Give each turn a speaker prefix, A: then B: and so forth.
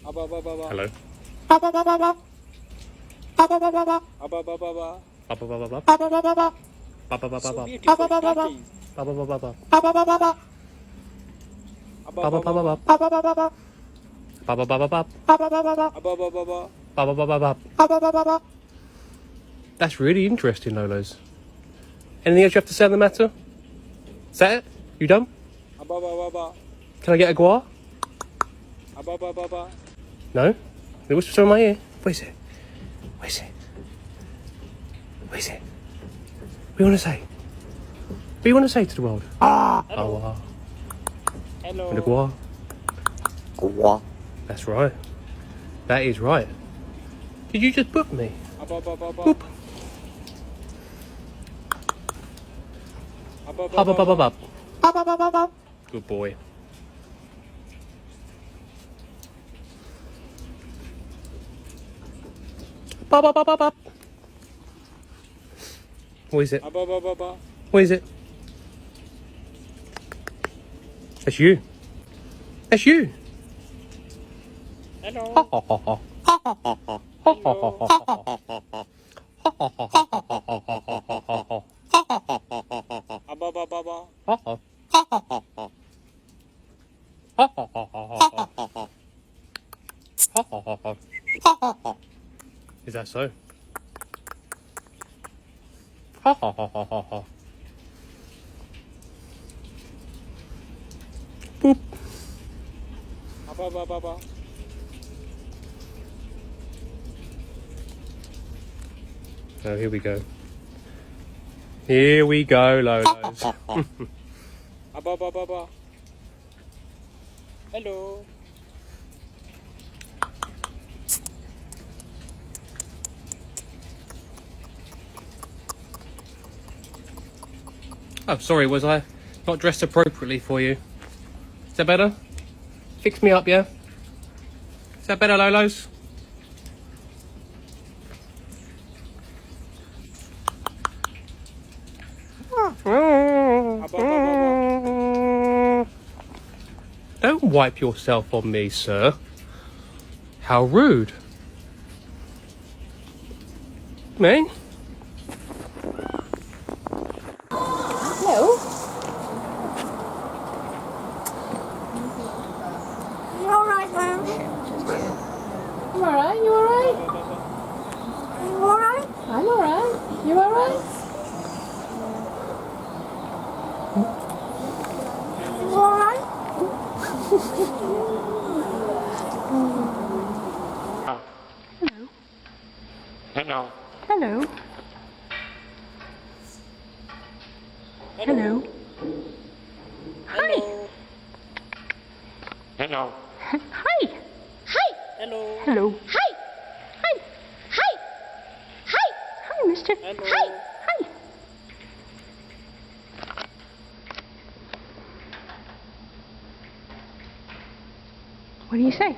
A: Hello.
B: So beautiful pecking.
A: That's really interesting, Lolos. Anything else you have to say on the matter? Is that it? You done? Can I get a guar? No? They whisper in my ear. What is it? What is it? What is it? What do you want to say? What do you want to say to the world?
B: Hello.
A: Oh, wow.
B: Hello.
A: And a guar.
C: Guar.
A: That's right. That is right. Did you just boop me? Boop. Up. Good boy. Up. What is it? What is it? That's you. That's you.
B: Hello.
A: Is that so? Boop. Oh, here we go. Here we go, Lolos.
B: Hello.
A: Oh, sorry, was I not dressed appropriately for you? Is that better? Fix me up, yeah? Is that better, Lolos? Don't wipe yourself on me, sir. How rude. Me?
D: Hello. You alright, man? You alright? You alright? You alright? I'm alright. You alright? You alright?
B: Hello.
D: Hello. Hello. Hi.
B: Hello.
D: Hi. Hi.
B: Hello.
D: Hello. Hi. Hi. Hi. Hi. Hi, mister.
B: Hello.
D: Hi. Hi. What do you say?